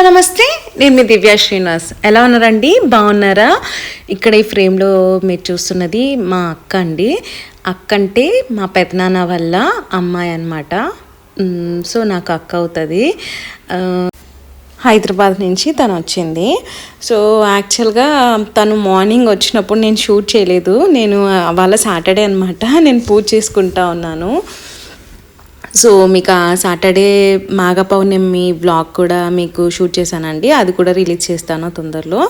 Hello నమస్తే, నేను మీ దివ్యా శ్రీనివాస్. ఎలా ఉన్నారండి? బాగున్నారా? ఇక్కడ ఈ ఫ్రేమ్లో మీరు చూస్తున్నది మా అక్క అండి. అక్క అంటే మా పెదనాన్న వల్ల అమ్మాయి అన్నమాట. సో నాకు అక్క అవుతుంది. హైదరాబాద్ నుంచి తను వచ్చింది. సో యాక్చువల్గా తను మార్నింగ్ వచ్చినప్పుడు నేను షూట్ చేయలేదు. నేను వాళ్ళ సాటర్డే అనమాట, నేను పూజ చేసుకుంటా ఉన్నాను. సో మీకు ఆ సాటర్డే మాఘ పౌర్ణమి వ్లాగ్ కూడా మీకు షూట్ చేశానండి, అది కూడా రిలీజ్ చేస్తాను తొందరలో.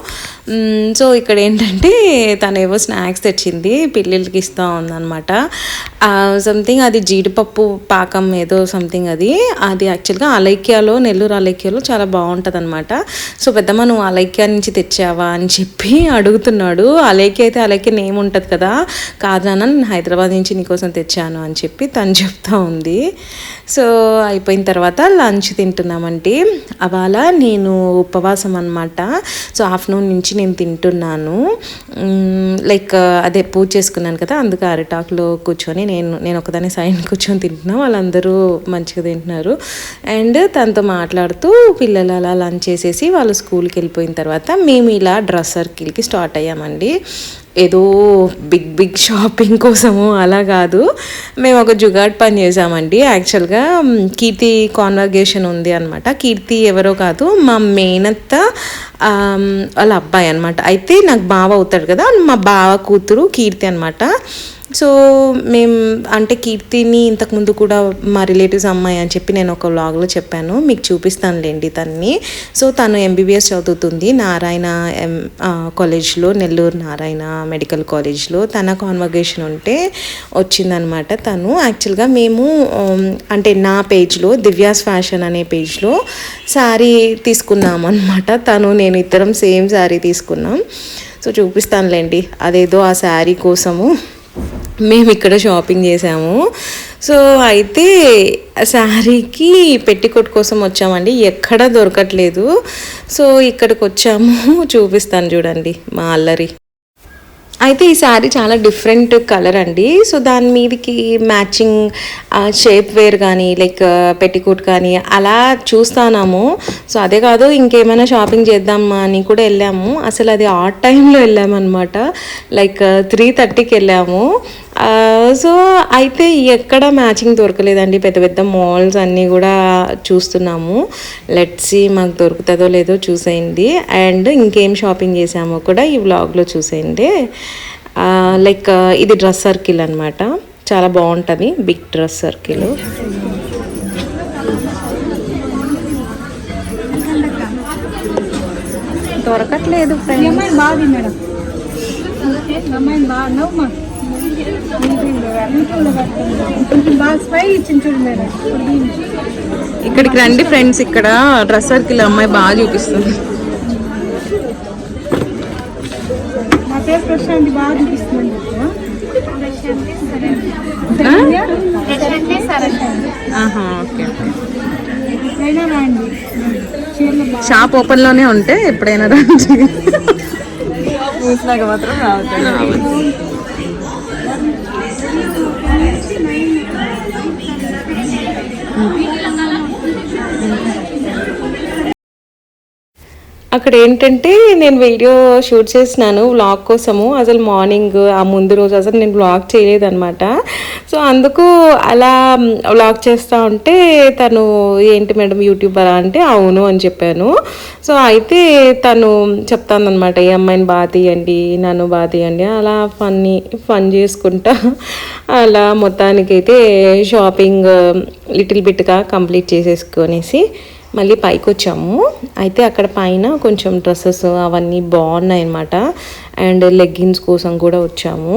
సో ఇక్కడ ఏంటంటే తను ఏవో స్నాక్స్ తెచ్చింది, పిల్లలకి ఇస్తూ ఉందన్నమాట. సంథింగ్ అది జీడిపప్పు పాకం ఏదో సంథింగ్ అది యాక్చువల్గా అలైక్యాలో, నెల్లూరు అలైక్యాలో చాలా బాగుంటుంది అనమాట. సో పెద్దమ్మ నువ్వు అలైక్యా నుంచి తెచ్చావా అని చెప్పి అడుగుతున్నాడు. అలైక్య అయితే అలైక్య నేమ్ ఉంటుంది కదా, కాదు నాన్న నేను హైదరాబాద్ నుంచి నీకోసం తెచ్చాను అని చెప్పి తను చెప్తా ఉంది. సో అయిపోయిన తర్వాత లంచ్ తింటున్నామండి. అవాళ నేను ఉపవాసం అనమాట. సో ఆఫ్టర్నూన్ నుంచి నేను తింటున్నాను. లైక్ అదే పూజ చేసుకున్నాను కదా, అందుకే అరిటాకులో కూర్చొని నేను ఒకదాన్ని సైడ్ కూర్చొని తింటున్నాను. వాళ్ళందరూ మంచిగా తింటున్నారు. అండ్ తనతో మాట్లాడుతూ పిల్లలు అలా లంచ్ చేసేసి వాళ్ళు స్కూల్కి వెళ్ళిపోయిన తర్వాత మేము ఇలా డ్రెస్ సర్కిల్కి స్టార్ట్ అయ్యామండి. ఏదో బిగ్ షాపింగ్ కోసము అలా కాదు, మేము ఒక జుగాడ్ పని చేసామండి. యాక్చువల్గా కీర్తి కాన్వర్గేషన్ ఉంది అనమాట. కీర్తి ఎవరో కాదు, మా మేనత్త వాళ్ళ అబ్బాయి అనమాట. అయితే నాకు బావ అవుతాడు కదా, మా బావ కూతురు కీర్తి అనమాట. సో మేము అంటే కీర్తిని ఇంతకుముందు కూడా మా రిలేటివ్స్ అమ్మాయి అని చెప్పి నేను ఒక వ్లాగ్లో చెప్పాను, మీకు చూపిస్తానులేండి తన్ని. సో తను MBBS చదువుతుంది నారాయణ కాలేజ్లో, నెల్లూరు నారాయణ మెడికల్ కాలేజ్లో. తన కాన్వర్గేషన్ ఉంటే వచ్చిందనమాట తను. యాక్చువల్గా మేము అంటే నా పేజ్లో దివ్యాస్ ఫ్యాషన్ అనే పేజ్లో శారీ తీసుకున్నాం అనమాట. తను నేను ఇద్దరం సేమ్ శారీ తీసుకున్నాం. సో చూపిస్తానులేండి, అదేదో ఆ శారీ కోసము మేము ఇక్కడ షాపింగ్ చేసాము. సో అయితే శారీకి పెట్టికోట్ కోసం వచ్చామండి, ఎక్కడా దొరకట్లేదు. సో ఇక్కడికి వచ్చాము, చూపిస్తాను చూడండి మా అల్లరి. అయితే ఈ శారీ చాలా డిఫరెంట్ కలర్ అండి. సో దాని మీదకి మ్యాచింగ్ షేప్ వేర్ కానీ లైక్ పెట్టికోట్ కానీ అలా చూస్తున్నాము. సో అదే కాదు ఇంకేమైనా షాపింగ్ చేద్దామా అని కూడా వెళ్ళాము. అసలు అది ఆ టైంలో వెళ్ళాము అనమాట, లైక్ 3:30కి వెళ్ళాము. సో అయితే ఎక్కడ మ్యాచింగ్ దొరకలేదండి. పెద్ద పెద్ద మాల్స్ అన్నీ కూడా చూస్తున్నాము. లెట్స్ సీ మాకు దొరుకుతుందో లేదో చూసేయండి. అండ్ ఇంకేం షాపింగ్ చేసామో కూడా ఈ వ్లాగ్లో చూసేయండి. లైక్ ఇది డ్రెస్ సర్కిల్ అనమాట, చాలా బాగుంటుంది, బిగ్ డ్రెస్ సర్కిల్. దొరకట్లేదు ఇక్కడికి రండి ఫ్రెండ్స్, ఇక్కడ డ్రెస్ సర్కిల్ అమ్మాయి బాగా చూపిస్తుంది. షాప్ ఓపెన్ లోనే ఉంటే ఎప్పుడైనా రండి. మాత్రం రావచ్చు. అక్కడ ఏంటంటే నేను వీడియో షూట్ చేసినాను వ్లాగ్ కోసము. అసలు మార్నింగ్ ఆ ముందు రోజు అసలు నేను వ్లాగ్ చేయలేదన్నమాట. సో అందుకు అలా వ్లాగ్ చేస్తూ ఉంటే తను ఏంటి మేడం యూట్యూబరా అంటే అవును అని చెప్పాను. సో అయితే తను చెప్తానమాట, ఈ అమ్మాయిని బాగా తీయండి, నన్ను బాగా తీయండి, అలా ఫన్ చేసుకుంటా అలా మొత్తానికైతే షాపింగ్ లిటిల్ బిట్గా కంప్లీట్ చేసేసుకొనేసి మళ్ళీ పైకి వచ్చాము. అయితే అక్కడ పైన కొంచెం డ్రెస్సెస్ అవన్నీ బాగున్నాయి అన్నమాట. అండ్ లెగ్గిన్స్ కోసం కూడా వచ్చాము.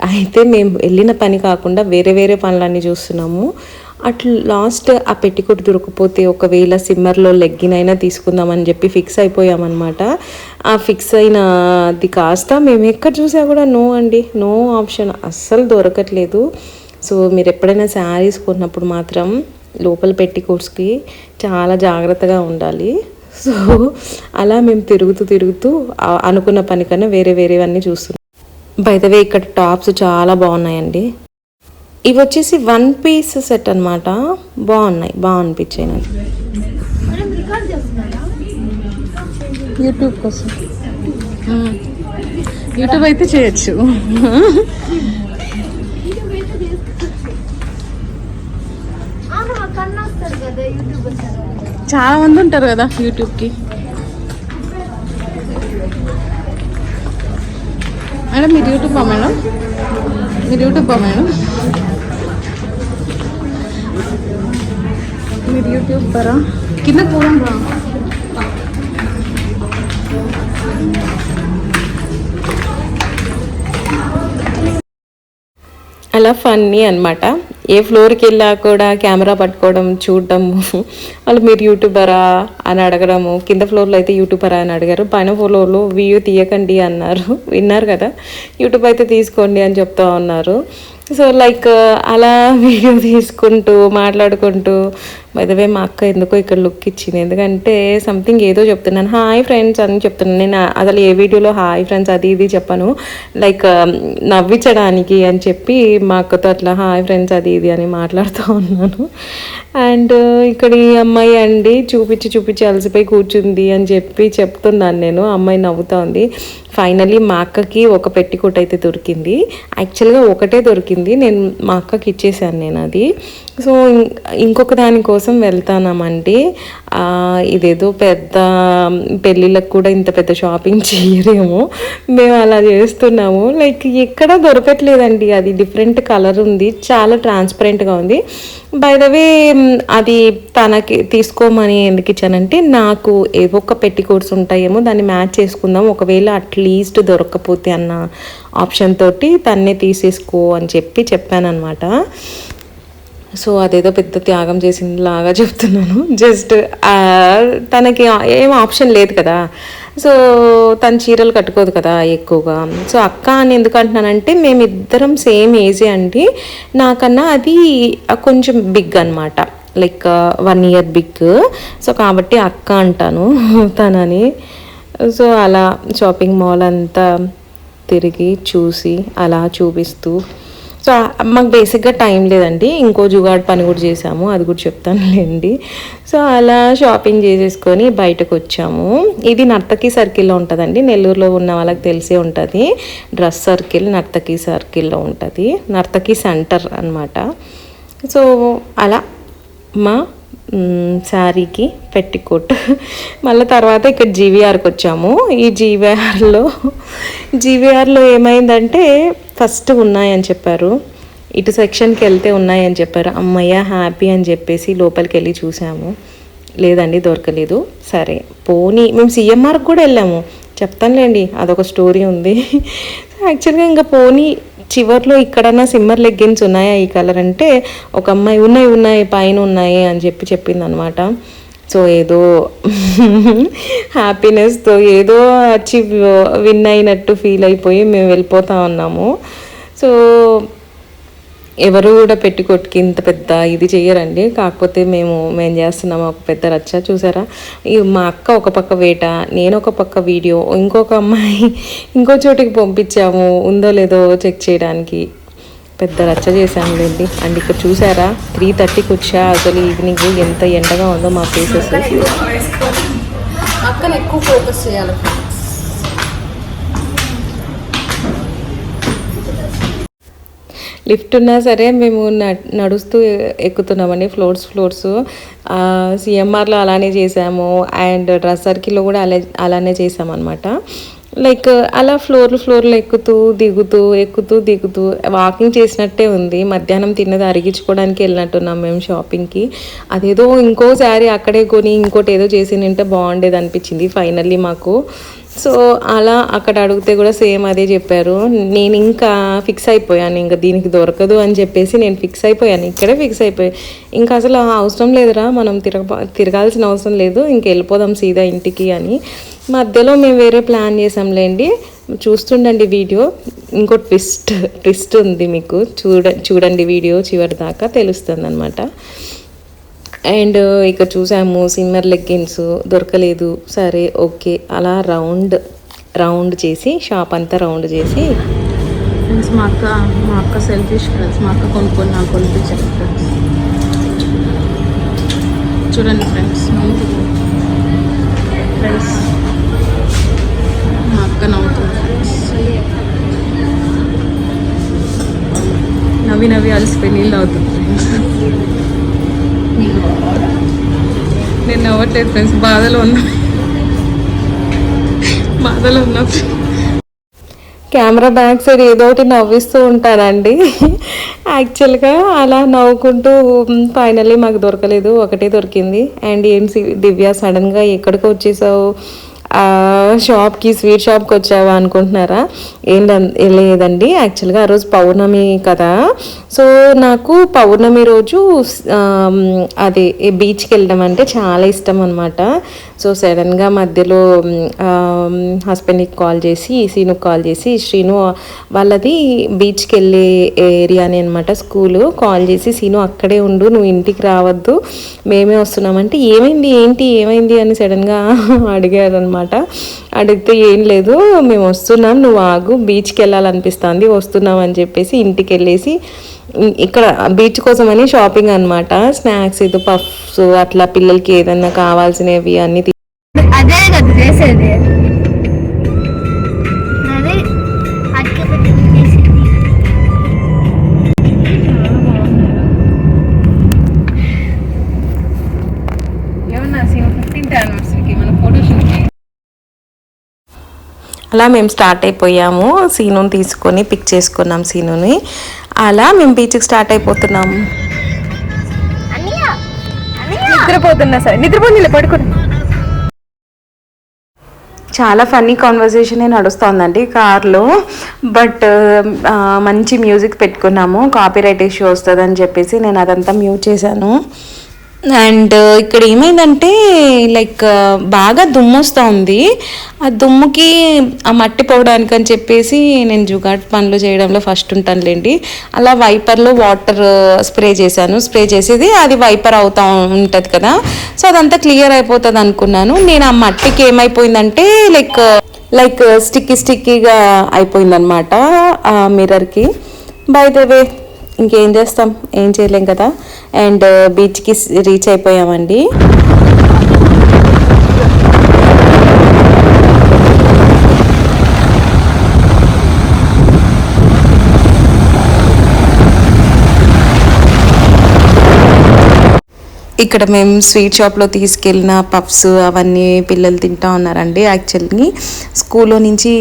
అయితే మేము వెళ్ళిన పని కాకుండా వేరే పనులన్నీ చూస్తున్నాము. అట్లా లాస్ట్ ఆ పెట్టికోట్ దొరకపోతే ఒకవేళ సిమ్మర్లో లెగ్గిన్ అయినా తీసుకుందామని చెప్పి ఫిక్స్ అయిపోయామన్నమాట. ఆ ఫిక్స్ అయినది కాస్త మేము ఎక్కడ చూసా కూడా నో అండి, నో ఆప్షన్, అస్సలు దొరకట్లేదు. సో మీరు ఎప్పుడైనా శారీస్ కొన్నప్పుడు మాత్రం లోపల పెట్టికోట్స్కి చాలా జాగ్రత్తగా ఉండాలి. సో అలా మేము తిరుగుతూ అనుకున్న పని కన్నా వేరేవన్నీ చూస్తున్నాం. బై ద వే ఇక్కడ టాప్స్ చాలా బాగున్నాయండి. ఇవి వచ్చేసి 1 పీస్ సెట్ అనమాట, బాగా అనిపించాయి నాకు. యూట్యూబ్ కోసం. యూట్యూబ్ అయితే చేయొచ్చు. చాలా మంది ఉంటారు కదా యూట్యూబ్కి. మేడం మీరు యూట్యూబా మేడం? మీరు యూట్యూబా మేడం? మీరు యూట్యూబరా? కింద పోదాం రా. అలా ఫన్నీ అనమాట. ఏ ఫ్లోర్కి వెళ్ళా కూడా కెమెరా పట్టుకోవడం, చూడడం, వాళ్ళు మీరు యూట్యూబరా అని అడగడము. కింద ఫ్లోర్లో అయితే యూట్యూబరా అని అడిగారు, పైన ఫ్లోర్లో వీడియో తీయకండి అన్నారు. విన్నారు కదా, యూట్యూబ్ అయితే తీసుకోండి అని చెప్తా ఉన్నారు. సో లైక్ అలా వీడియో తీసుకుంటూ మాట్లాడుకుంటూ, బైదవే మా అక్క ఎందుకో ఇక్కడ లుక్ ఇచ్చింది. ఎందుకంటే సంథింగ్ ఏదో చెప్తున్నాను, హాయ్ ఫ్రెండ్స్ అని చెప్తున్నాను. నేను అసలు ఏ వీడియోలో హాయ్ ఫ్రెండ్స్ అది ఇది చెప్పాను, లైక్ నవ్వించడానికి అని చెప్పి మా అక్కతో అట్లా హాయ్ ఫ్రెండ్స్ అది ఇది అని మాట్లాడుతూ ఉన్నాను. అండ్ ఇక్కడ ఈ అమ్మాయి అండి చూపించి అలసిపోయి కూర్చుంది అని చెప్పి చెప్తున్నాను నేను. అమ్మాయి నవ్వుతా ఉంది. ఫైనలీ మా అక్కకి ఒక పెట్టికోట్ అయితే దొరికింది. యాక్చువల్గా ఒకటే దొరికింది, నేను మా అక్కకి ఇచ్చేసాను నేను అది. సో ఇంకొక దానికోసం వెళ్తానామండి. ఇదేదో పెద్ద పెళ్ళిళ్ళకు కూడా ఇంత పెద్ద షాపింగ్ చేయలేము, మేము అలా చేస్తున్నాము. లైక్ ఎక్కడ దొరకట్లేదండి, అది డిఫరెంట్ కలర్ ఉంది, చాలా ట్రాన్స్పరెంట్గా ఉంది. బై ద వే అది తనకి తీసుకోమని ఎందుకు ఇచ్చానంటే, నాకు ఏవో ఒక పెట్టికోట్స్ ఉంటాయేమో దాన్ని మ్యాచ్ చేసుకుందాం, ఒకవేళ అట్లీస్ట్ దొరకకపోతే అన్న ఆప్షన్ తోటి తన్నే తీసేసుకో అని చెప్పాను అనమాట. సో అదేదో పెద్ద త్యాగం చేసిందిలాగా చెప్తున్నాను. జస్ట్ తనకి ఏం ఆప్షన్ లేదు కదా, సో తను చీరలు కట్టుకోదు కదా ఎక్కువగా. సో అక్క అని ఎందుకు అంటున్నానంటే, మేమిద్దరం సేమ్ ఏజే అండి. నాకన్నా అది కొంచెం బిగ్ అనమాట, లైక్ 1 year బిగ్. సో కాబట్టి అక్క అంటాను తనని. సో అలా షాపింగ్ మాల్ అంతా తిరిగి చూసి అలా చూపిస్తూ, సో మాకు బేసిక్గా టైం లేదండి, ఇంకో జుగాడ్ పని కూడా చేసాము, అది కూడా చెప్తానులేండి. సో అలా షాపింగ్ చేసేసుకొని బయటకు వచ్చాము. ఇది నర్తకి సర్కిల్లో ఉంటుందండి, నెల్లూరులో ఉన్న వాళ్ళకి తెలిసే ఉంటుంది. డ్రెస్ సర్కిల్ నర్తకి సర్కిల్లో ఉంటుంది, నర్తకి సెంటర్ అనమాట. సో అలా మా శారీకి పెట్టికోట్. మళ్ళీ తర్వాత ఇక్కడ జీవీఆర్కి వచ్చాము. ఈ జీవీఆర్లో ఏమైందంటే, ఫస్ట్ ఉన్నాయని చెప్పారు, ఇటు సెక్షన్కి వెళ్తే ఉన్నాయని చెప్పారు. అమ్మయ్య హ్యాపీ అని చెప్పేసి లోపలికి వెళ్ళి చూసాము, లేదండి దొరకలేదు. సరే పోనీ మేము సిఎంఆర్కి కూడా వెళ్ళాము, చెప్తానులేండి అదొక స్టోరీ ఉంది. యాక్చువల్గా ఇంకా పోనీ చివర్లో ఇక్కడన్నా సిమ్మర్ లెగ్గిన్స్ ఉన్నాయా ఈ కలర్ అంటే, ఒక అమ్మాయి ఉన్నాయి పైన ఉన్నాయి అని చెప్పింది అనమాట. సో ఏదో హ్యాపీనెస్తో ఏదో అచీవ్ విన్ అయినట్టు ఫీల్ అయిపోయి మేము వెళ్ళిపోతా ఉన్నాము. సో ఎవరు కూడా పెట్టికొట్టుకి ఇంత పెద్ద ఇది చెయ్యరండి, కాకపోతే మేము చేస్తున్నాము ఒక పెద్ద రచ్చ. చూసారా, మా అక్క ఒక పక్క వేట, నేను ఒక పక్క వీడియో, ఇంకొక అమ్మాయి ఇంకో చోటికి పంపించాము, ఉందో లేదో చెక్ చేయడానికి. పెద్ద రచ్చ చేశాములేండి. అండ్ ఇక్కడ చూసారా 3:30కి వచ్చా, అసలు ఈవినింగ్ ఎంత ఎండగా ఉందో మా ప్లేసెస్. అక్కను ఎక్కువ ఫోకస్ చేయాలి. లిఫ్ట్ ఉన్నా సరే మేము నడుస్తూ ఎక్కుతున్నామండి ఫ్లోర్స్. సిఎంఆర్లో అలానే చేసాము, అండ్ డ్రెస్ సర్కిల్లో కూడా అలానే చేసామన్నమాట. లైక్ అలా ఫ్లోర్లు ఎక్కుతూ దిగుతూ వాకింగ్ చేసినట్టే ఉంది. మధ్యాహ్నం తిన్నది అరిగించుకోవడానికి వెళ్ళినట్టున్నాం మేము షాపింగ్కి. అదేదో ఇంకోసారి అక్కడే కొని ఇంకోటి ఏదో చేసి నింటే బాగుండేది అనిపించింది ఫైనల్లీ మాకు. సో అలా అక్కడ అడిగితే కూడా సేమ్ అదే చెప్పారు. నేను ఇంకా ఫిక్స్ అయిపోయాను, ఇంకా దీనికి దొరకదు అని చెప్పేసి నేను ఇక్కడే ఫిక్స్ అయిపోయాను. ఇంకా అసలు అవసరం లేదురా, మనం తిరగాల్సిన అవసరం లేదు, ఇంక వెళ్ళిపోదాం సీదా ఇంటికి అని. మధ్యలో మేము వేరే ప్లాన్ చేసాంలేండి, చూస్తుండండి వీడియో. ఇంకో ట్విస్ట్ ఉంది మీకు, చూడండి వీడియో చివరి దాకా తెలుస్తుంది అనమాట. అండ్ ఇక్కడ చూసాము సిమ్మర్ లెగ్గిన్స్ దొరకలేదు. సరే ఓకే, అలా రౌండ్ చేసి షాప్ అంతా రౌండ్ చేసి, ఫ్రెండ్స్ మా అక్క సెల్ఫిష్ ఫ్రెండ్స్, మా అక్క కొనుక్కొని నాకు కొనిపించారు ఫ్రెండ్స్. చూడండి ఫ్రెండ్స్ మా అక్క నవ్వుతుంది. నవ్వి నవ్వి అలసిపోయి నీళ్ళు అవుతుంది. నేను నవ్వట్లేదు ఫ్రెండ్స్, బాధలో ఉన్నా. కెమెరా బ్యాక్ సైడ్ ఏదో ఒకటి నవ్విస్తూ ఉంటానండి. యాక్చువల్గా అలా నవ్వుకుంటూ ఫైనల్లీ మాకు దొరకలేదు, ఒకటే దొరికింది. అండ్ ఏంటి దివ్య సడన్గా ఎక్కడికి వచ్చేసావు, షాప్కి, స్వీట్ షాప్కి వచ్చావా అనుకుంటున్నారా? లేదండి, యాక్చువల్గా ఆ రోజు పౌర్ణమి కదా, సో నాకు పౌర్ణమి రోజు అది బీచ్కి వెళ్ళడం అంటే చాలా ఇష్టం అనమాట. సో సడన్గా మధ్యలో హస్బెండ్కి కాల్ చేసి, శ్రీనుకి కాల్ చేసి, శ్రీను వాళ్ళది బీచ్కి వెళ్ళే ఏరియానే అనమాట స్కూలు, కాల్ చేసి శ్రీను అక్కడే ఉండు, నువ్వు ఇంటికి రావద్దు, మేమే వస్తున్నామంటే ఏమైంది అని సడన్గా అడిగారు అనమాట. అడిగితే ఏం లేదు, మేము వస్తున్నాం, నువ్వు ఆగు, బీచ్కి వెళ్ళాలనిపిస్తుంది, వస్తున్నాం అని చెప్పేసి ఇంటికి వెళ్ళేసి ఇక్కడ బీచ్ కోసమని షాపింగ్ అనమాట, స్నాక్స్, ఇది పఫ్స్ అట్లా పిల్లలకి ఏదన్నా కావాల్సినవి అన్ని అదే కదా చేసేది. అలా మేము స్టార్ట్ అయిపోయాము, సీనుని తీసుకొని పిక్ చేసుకున్నాం సీనుని. అలా మేము బీచ్కి స్టార్ట్ అయిపోతున్నాము. నిద్రపోతున్నా సరే, నిద్రపోయి పడుకుని. చాలా ఫన్నీ కాన్వర్సేషనే నడుస్తుందండి కార్లో, బట్ మంచి మ్యూజిక్ పెట్టుకున్నాము, కాపీరైట్ ఇష్యూ వస్తుందని చెప్పేసి నేను అదంతా మ్యూట్ చేశాను. అండ్ ఇక్కడ ఏమైందంటే లైక్ బాగా దుమ్ము వస్తూ ఉంది, ఆ దుమ్ముకి ఆ మట్టి పోవడానికి అని చెప్పేసి నేను జుగాట్ పనులు చేయడంలో ఫస్ట్ ఉంటానులేండి. అలా వైపర్లో వాటర్ స్ప్రే చేశాను, స్ప్రే చేసేది అది వైపర్ అవుతూ ఉంటుంది కదా, సో అదంతా క్లియర్ అయిపోతుంది అనుకున్నాను. నేను ఆ మట్టికి ఏమైపోయిందంటే లైక్ స్టిక్కీగా అయిపోయిందనమాట ఆ మిర్రర్కి. బై ద వే ఇంకేం చేస్తాం, ఏం చేయలేం కదా. అండ్ బీచ్కి రీచ్ అయిపోయామండి. ఇక్కడ మేము స్వీట్ షాప్లో తీసుకెళ్ళిన పఫ్స్ అవన్నీ పిల్లలు తింటూ ఉన్నారండి. యాక్చువల్లీ స్కూల్లో నుంచి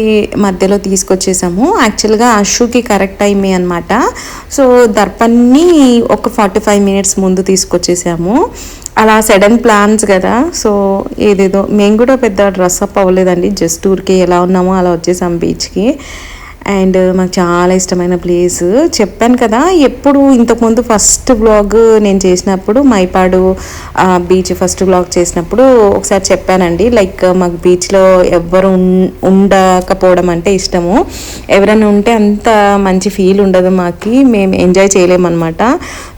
మధ్యలో తీసుకొచ్చేసాము. యాక్చువల్గా అషుకి కరెక్ట్ టైమే అనమాట, సో దర్పన్ని ఒక 45 మినిట్స్ ముందు తీసుకొచ్చేసాము. అలా సడన్ ప్లాన్స్ కదా, సో ఏదేదో మేము కూడా పెద్ద డ్రెస్అప్ అవ్వలేదండి, జస్ట్ ఊరికే ఎలా ఉన్నామో అలా వచ్చేసాం బీచ్కి. అండ్ మాకు చాలా ఇష్టమైన ప్లేస్ చెప్పాను కదా, ఎప్పుడు ఇంతకుముందు ఫస్ట్ బ్లాగ్ నేను చేసినప్పుడు మైపాడు బీచ్ ఫస్ట్ బ్లాగ్ చేసినప్పుడు ఒకసారి చెప్పానండి, లైక్ మాకు బీచ్లో ఎవ్వరు ఉండకపోవడం అంటే ఇష్టము, ఎవరైనా ఉంటే అంత మంచి ఫీల్ ఉండదు మాకు, మేము ఎంజాయ్ చేయలేమన్నమాట.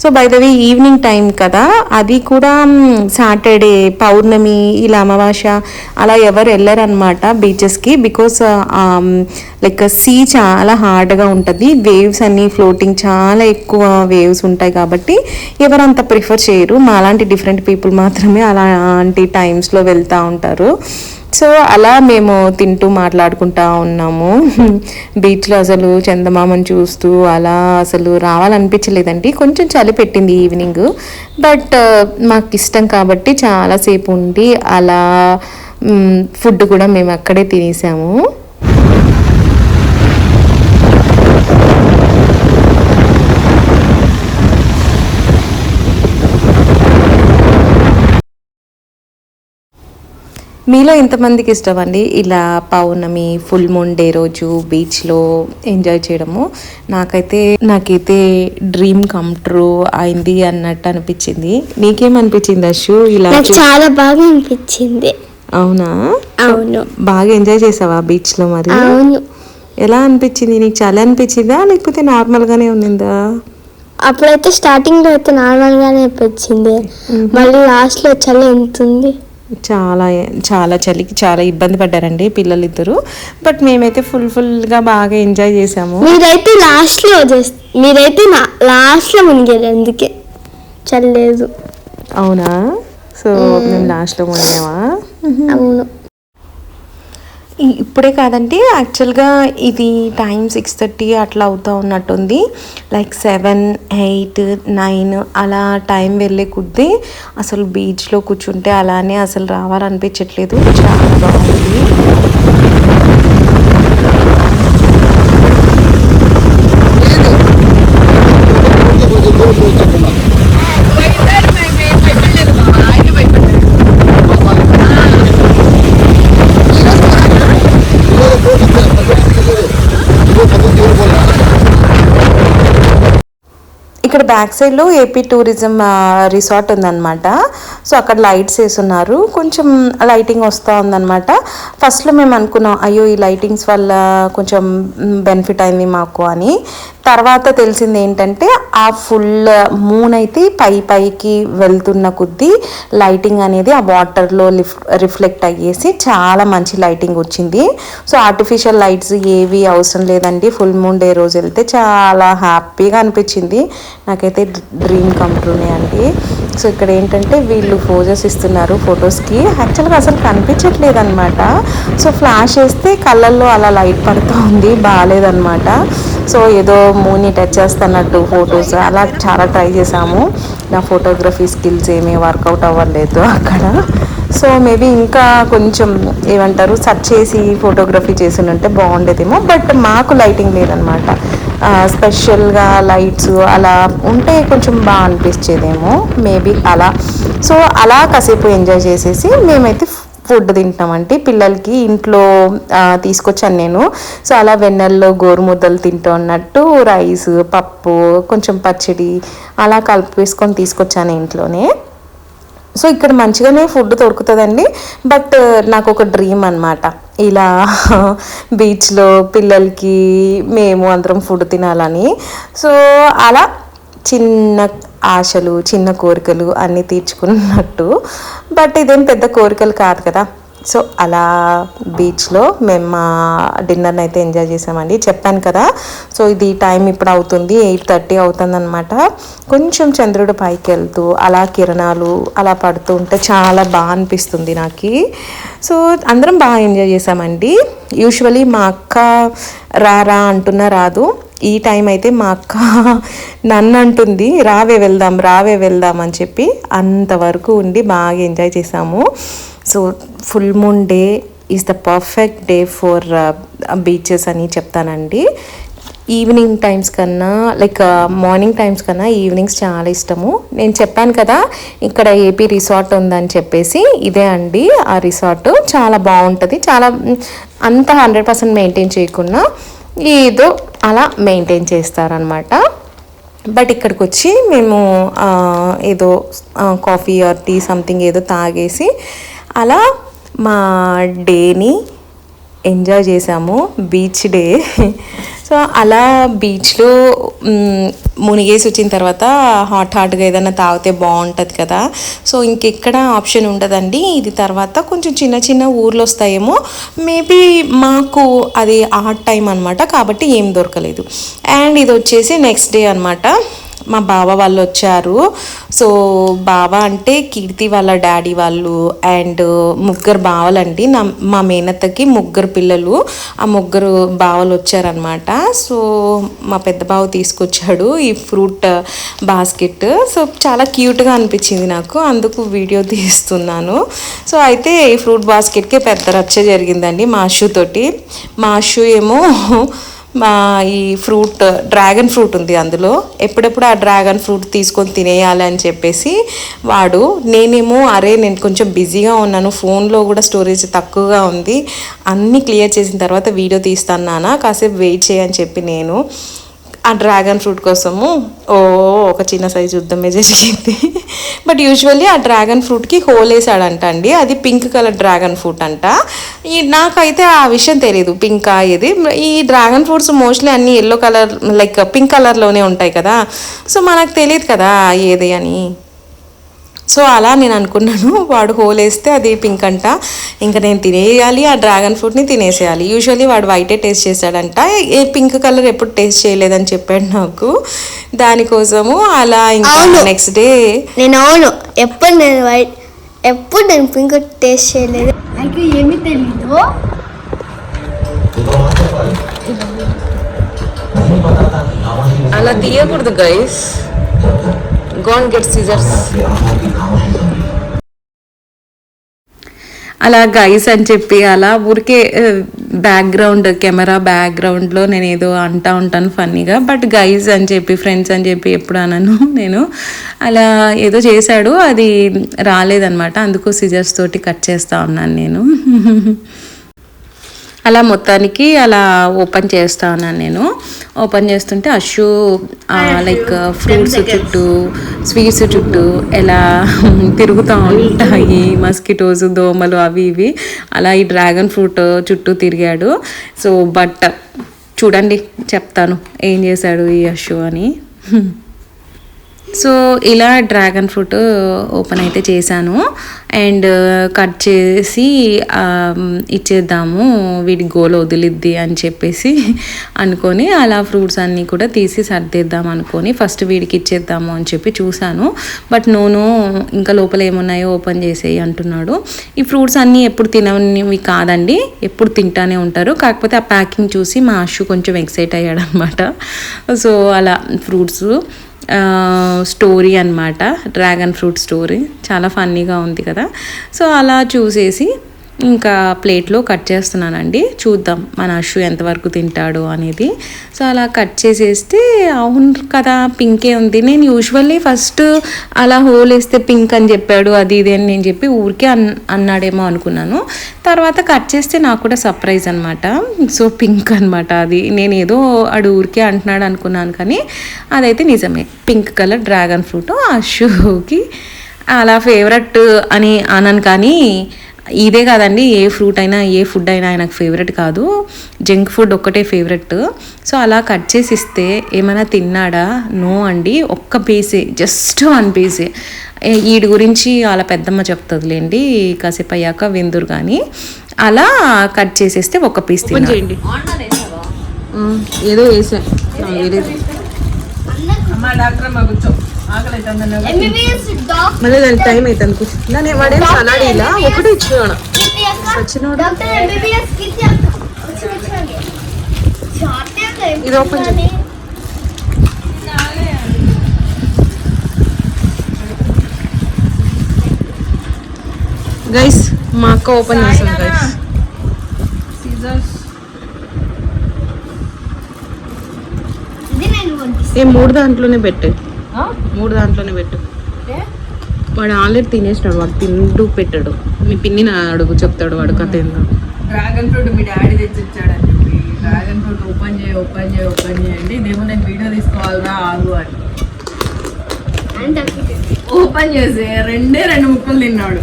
So by the way evening time కదా, అది కూడా సాటర్డే పౌర్ణమి ఇలా అమావాస్య అలా ఎవరు వెళ్ళరనమాట బీచెస్కి, బికాస్ లైక్ సీ చాలా హార్డ్గా ఉంటుంది, వేవ్స్ అన్నీ ఫ్లోటింగ్ చాలా ఎక్కువ వేవ్స్ ఉంటాయి కాబట్టి ఎవరంతా ప్రిఫర్ చేయరు, మాలాంటి డిఫరెంట్ పీపుల్ మాత్రమే అలాంటి టైమ్స్లో వెళ్తూ ఉంటారు. సో అలా మేము తింటూ మాట్లాడుకుంటూ ఉన్నాము బీచ్లో. అసలు చందమామను చూస్తూ అలా అసలు రావాలనిపించలేదండి, కొంచెం చలి పెట్టింది ఈవినింగ్, బట్ మాకు ఇష్టం కాబట్టి చాలాసేపు ఉండి అలా ఫుడ్ కూడా మేము అక్కడే తినేసాము. మీలో ఎంతమందికి ఇష్టం అండి ఇలా పౌర్ణమి ఫుల్ మూన్ డే రోజు బీచ్లో ఎంజాయ్ చేయడము? నాకైతే డ్రీమ్ కమ్ ట్రూ అయింది అన్నట్టు అనిపించింది. నీకేమనిపించింది అశు? ఇలా చాలా బాగా అనిపించింది. అవునా? అవును. బాగా ఎంజాయ్ చేసావా బీచ్లో? మరి అవును. ఎలా అనిపించింది నీకు? చలి అనిపించిందా లేకపోతే నార్మల్గానే ఉన్నిందా? అప్పుడైతే స్టార్టింగ్లో అయితే నార్మల్గానే అనిపించింది, మళ్ళీ లాస్ట్లో చలి ఎంత ఉంది, చాలా చాలా చలికి చాలా ఇబ్బంది పడ్డారండి పిల్లలు ఇద్దరు, బట్ మేమైతే ఫుల్గా బాగా ఎంజాయ్ చేసాము. మీరైతే లాస్ట్లో మునిగారు, అందుకే చల్లేదు. అవునా? సో మేము లాస్ట్లో మునిగామా? అవును. ఇప్పుడే కాదండి, యాక్చువల్గా ఇది టైం 6:30 అట్లా అవుతూ ఉన్నట్టుంది. లైక్ 7, 8, 9 అలా టైం వెళ్ళే కొద్దీ అసలు బీచ్లో కూర్చుంటే అలానే అసలు రావాలనిపించట్లేదు. చాలా బాగుంది. ఇక్కడ బ్యాక్ సైడ్లో ఏపీ టూరిజం రిసార్ట్ ఉందన్నమాట. సో అక్కడ లైట్స్ వేసున్నారు, కొంచెం లైటింగ్ వస్తూ ఉందన్నమాట. ఫస్ట్లో మేము అనుకున్నాం అయ్యో ఈ లైటింగ్స్ వల్ల కొంచెం బెనిఫిట్ అయింది మాకు అని. తర్వాత తెలిసింది ఏంటంటే ఆ ఫుల్ మూన్ అయితే పైకి వెళ్తున్న కొద్దీ లైటింగ్ అనేది ఆ వాటర్లో రిఫ్లెక్ట్ అయ్యేసి చాలా మంచి లైటింగ్ వచ్చింది. సో ఆర్టిఫిషియల్ లైట్స్ ఏవి అవసరం లేదండి. ఫుల్ మూన్ డే రోజు వెళ్తే చాలా హ్యాపీగా అనిపించింది. నాకైతే డ్రీమ్ కమ్ ట్రూనే అండి. సో ఇక్కడ ఏంటంటే వీళ్ళు పోజెస్ ఇస్తున్నారు ఫొటోస్కి. యాక్చువల్గా అసలు కనిపించట్లేదు అనమాట. సో ఫ్లాష్ వేస్తే కళ్ళల్లో అలా లైట్ పడుతూ ఉంది, బాగాలేదన్నమాట. సో ఏదో మూని టచ్ చేస్తున్నట్టు ఫొటోస్ అలా చాలా ట్రై చేసాము. నా ఫోటోగ్రఫీ స్కిల్స్ ఏమీ వర్కౌట్ అవ్వలేదు అక్కడ. సో మేబీ ఇంకా కొంచెం ఏమంటారు సెర్చ్ చేసి ఫోటోగ్రఫీ చేసి ఉంటే బాగుండేదేమో. బట్ మాకు లైటింగ్ లేదనమాట. స్పెషల్గా లైట్స్ అలా ఉంటే కొంచెం బాగా అనిపించేదేమో మేబీ అలా. సో అలా కాసేపు ఎంజాయ్ చేసేసి మేమైతే ఫుడ్ తింటామంటే పిల్లలకి ఇంట్లో తీసుకొచ్చాను నేను. సో అలా వెన్నెల్లో గోరుముద్దలు తింటూ ఉన్నట్టు రైస్, పప్పు, కొంచెం పచ్చడి అలా కలిపేసుకొని తీసుకొచ్చాను ఇంట్లోనే. సో ఇక్కడ మంచిగానే ఫుడ్ దొరుకుతుందండి. బట్ నాకు ఒక డ్రీమ్ అనమాట, ఇలా బీచ్లో పిల్లలకి మేము అందరం ఫుడ్ తినాలని. సో అలా చిన్న ఆశలు, చిన్న కోరికలు అన్నీ తీర్చుకున్నట్టు. బట్ ఇదేం పెద్ద కోరికలు కాదు కదా. సో అలా బీచ్లో మేము మా డిన్నర్ని అయితే ఎంజాయ్ చేసామండి. చెప్పాను కదా, సో ఇది టైం ఇప్పుడు అవుతుంది 8:30 అవుతుంది అనమాట. కొంచెం చంద్రుడు పైకి వెళ్తూ అలా కిరణాలు అలా పడుతూ ఉంటే చాలా బాగా అనిపిస్తుంది నాకు. సో అందరం బాగా ఎంజాయ్ చేసామండి. యూజువలీ మా అక్క రా అంటున్నా రాదు. ఈ టైం అయితే మా అక్క నన్ను అంటుంది రావే వెళ్దాం అని చెప్పి. అంతవరకు ఉండి బాగా ఎంజాయ్ చేసాము. So full moon day is the perfect day for beaches అని చెప్తానండి. ఈవినింగ్ టైమ్స్ కన్నా లైక్ మార్నింగ్ టైమ్స్ కన్నా ఈవినింగ్స్ చాలా ఇష్టము. నేను చెప్పాను కదా ఇక్కడ ఏపీ రిసార్ట్ ఉందని చెప్పేసి, ఇదే అండి ఆ రిసార్ట్. చాలా బాగుంటుంది. చాలా అంత 100% మెయింటైన్ చేయకుండా ఏదో అలా మెయింటైన్ చేస్తారనమాట. బట్ ఇక్కడికి వచ్చి మేము ఏదో కాఫీ ఆర్ టీ సంథింగ్ ఏదో తాగేసి అలా మా డేని ఎంజాయ్ చేసాము, బీచ్ డే. సో అలా బీచ్లో మునిగేసి వచ్చిన తర్వాత హాట్గా ఏదైనా తాగితే బాగుంటుంది కదా. సో ఇంకెక్కడ ఆప్షన్ ఉండదండి. ఇది తర్వాత కొంచెం చిన్న చిన్న ఊర్లు వస్తాయేమో, మేబీ మాకు అది ఆ టైం అనమాట, కాబట్టి ఏం దొరకలేదు. అండ్ ఇది వచ్చేసి నెక్స్ట్ డే అనమాట. మా బావ వాళ్ళు వచ్చారు. సో బావ అంటే కీర్తి వాళ్ళ డాడీ వాళ్ళు అండ్ ముగ్గురు బావలండి. మా మేనత్తకి ముగ్గురు పిల్లలు, ఆ ముగ్గురు బావలు వచ్చారనమాట. సో మా పెద్ద బావ తీసుకొచ్చాడు ఈ ఫ్రూట్ బాస్కెట్. సో చాలా క్యూట్గా అనిపించింది నాకు, అందుకు వీడియో తీస్తున్నాను. సో అయితే ఈ ఫ్రూట్ బాస్కెట్కి పెద్ద రచ్చ జరిగిందండి మా అషు తోటి. మా అషు ఏమో ఈ డ్రాగన్ ఫ్రూట్ ఉంది అందులో, ఎప్పుడెప్పుడు ఆ డ్రాగన్ ఫ్రూట్ తీసుకొని తినేయాలి అని చెప్పేసి వాడు. నేనేమో నేను కొంచెం బిజీగా ఉన్నాను, ఫోన్లో కూడా స్టోరేజ్ తక్కువగా ఉంది, అన్నీ క్లియర్ చేసిన తర్వాత వీడియో తీస్తాను నాన్న, కాసేపు వెయిట్ చేయని చెప్పి నేను ఆ డ్రాగన్ ఫ్రూట్ కోసము ఒక చిన్న సైజు యుద్ధమే జరిగింది. బట్ యూజువల్లీ ఆ డ్రాగన్ ఫ్రూట్కి హోల్ వేసాడంట అండి. అది పింక్ కలర్ డ్రాగన్ ఫ్రూట్ అంట. నాకైతే ఆ విషయం తెలియదు పింక్ ఇది. ఈ డ్రాగన్ ఫ్రూట్స్ మోస్ట్లీ అన్నీ ఎల్లో కలర్ లైక్ పింక్ కలర్లోనే ఉంటాయి కదా. సో మనకు తెలియదు కదా ఏది అని. సో అలా నేను అనుకున్నాను, వాడు హోల్ వేస్తే అది పింక్ అంట, ఇంకా నేను తినేయాలి, ఆ డ్రాగన్ ఫ్రూట్ని తినేసేయాలి. యూజువల్లీ వాడు వైటే టేస్ట్ చేశాడంట, ఏ పింక్ కలర్ ఎప్పుడు టేస్ట్ చేయలేదని చెప్పాడు నాకు. దానికోసము అలా ఇంకా నెక్స్ట్ డే ఎప్పుడు నేను పింక్ టేస్ట్ చేయలేదు, నాకు ఏమీ తెలీదు. అలా తీయకూడదు guys. Go and get scissors. అలా గైస్ అని చెప్పి అలా ఊరికే బ్యాక్గ్రౌండ్ కెమెరా బ్యాక్గ్రౌండ్లో నేను ఏదో అంటా ఉంటాను ఫన్నీగా. బట్ గైస్ అని చెప్పి ఫ్రెండ్స్ అని చెప్పి ఎప్పుడు అనను నేను. అలా ఏదో చేశాడు, అది రాలేదన్నమాట. అందుకు సిజర్స్ తోటి కట్ చేస్తూ ఉన్నాను నేను. అలా మొత్తానికి అలా ఓపెన్ చేస్తా ఉన్నాను నేను. ఓపెన్ చేస్తుంటే అషు లైక్ ఫ్రూట్స్ చుట్టూ స్వీట్స్ చుట్టూ ఎలా తిరుగుతూ ఉంటాయి మస్కిటోస్, దోమలు అవి ఇవి. అలా ఈ డ్రాగన్ ఫ్రూట్ చుట్టూ తిరిగాడు. సో బట్ చూడండి చెప్తాను ఏం చేశాడు ఈ అషు అని. సో ఇలా డ్రాగన్ ఫ్రూట్ ఓపెన్ అయితే చేశాను. అండ్ కట్ చేసి ఇచ్చేద్దాము, వీడి గోలు వదిలిద్ది అని చెప్పేసి అనుకొని అలా ఫ్రూట్స్ అన్నీ కూడా తీసి సర్దేద్దాం అనుకొని ఫస్ట్ వీడికి ఇచ్చేద్దాము అని చెప్పి చూశాను. బట్ నోను ఇంకా లోపల ఏమున్నాయో ఓపెన్ చేసేయి అంటున్నాడు. ఈ ఫ్రూట్స్ అన్నీ ఎప్పుడు తిననివి కాదండి, ఎప్పుడు తింటానే ఉంటారు. కాకపోతే ఆ ప్యాకింగ్ చూసి మా అషు కొంచెం ఎక్సైట్ అయ్యాడు అనమాట. సో అలా ఫ్రూట్స్ స్టోరీ అన్నమాట, డ్రాగన్ ఫ్రూట్ స్టోరీ చాలా ఫన్నీగా ఉంది కదా. సో అలా చూసేసి ఇంకా ప్లేట్లో కట్ చేస్తున్నానండి. చూద్దాం మన అషు ఎంతవరకు తింటాడు అనేది. సో అలా కట్ చేసేస్తే అవును కదా పింకే ఉంది. నేను యూజువల్లీ ఫస్ట్ అలా హోల్ వేస్తే పింక్ అని చెప్పాడు, అది ఇది అని నేను చెప్పి ఊరికే అన్నాడేమో అనుకున్నాను. తర్వాత కట్ చేస్తే నాకు కూడా సర్ప్రైజ్ అనమాట. సో పింక్ అనమాట అది. నేను ఏదో అడు ఊరికే అంటున్నాడు అనుకున్నాను, కానీ అదైతే నిజమే, పింక్ కలర్ డ్రాగన్ ఫ్రూట్ అషుకి అలా ఫేవరెట్ అని అనను. కానీ ఇదే కాదండి, ఏ ఫ్రూట్ అయినా ఏ ఫుడ్ అయినా ఆయనకు ఫేవరెట్ కాదు, జంక్ ఫుడ్ ఒక్కటే ఫేవరెట్. సో అలా కట్ చేసి ఇస్తే ఏమైనా తిన్నాడా? నో అండి, ఒక్క పీసే, జస్ట్ 1 పీసే. వీడి గురించి వాళ్ళ పెద్దమ్మ చెప్తుందిలేండి కాసేపు అయ్యాక విందురు. కానీ అలా కట్ చేసేస్తే 1 పీస్ తినండి. ఏదో వేసా మళ్ళీ దానికి టైం అవుతుంది కూర్చుంది. వాడేం సలాడ్ ఇలా ఒకటి ఇచ్చిన ఇది ఓపెన్ చేయి గైస్. మా అక్క ఓపెన్ చేస్తాం గైస్. ఏ 3 దాంట్లోనే పెట్టు, 3 దాంట్లోనే పెట్టు. వాడు ఆల్రెడీ తినేసినాడు, వాడు తింటూ పెట్టాడు. మీ పిన్ని నా అడుగు చెప్తాడు వాడు కథ ఏందో. డ్రాగన్ ఫ్రూట్ మీ డాడీ తెచ్చిచ్చాడని చెప్పి డ్రాగన్ ఫ్రూట్ ఓపెన్ చేయండి. ఇదేమో నేను వీడియో తీసుకోవాలరా ఆగు అని ఓపెన్ చేసి 2 ముక్కలు తిన్నాడు.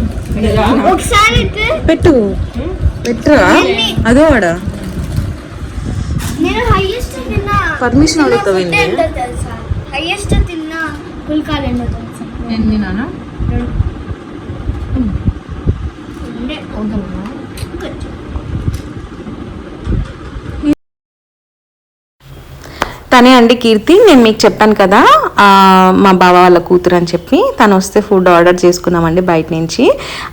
పెట్టు పెట్టురా, అదో వాడా పర్మిషన్ అడుగుతావేంటి? హైయెస్ట్ తిన్నా పుల్కాలు ఏంటో తెలుసా? నేను తిన్నానా? తనే అండి కీర్తి. నేను మీకు చెప్పాను కదా మా బావ వాళ్ళ కూతురు అని చెప్పి. తను వస్తే ఫుడ్ ఆర్డర్ చేసుకున్నామండి బయట నుంచి.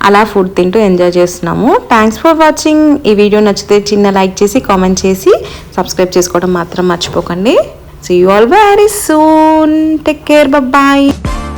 అలా ఫుడ్ తింటూ ఎంజాయ్ చేస్తున్నాము. Thanks for watching. ఈ వీడియో నచ్చితే చిన్న లైక్ చేసి కామెంట్ చేసి సబ్స్క్రైబ్ చేసుకోవడం మాత్రం మర్చిపోకండి. See you all very soon. Take care. Bye bye.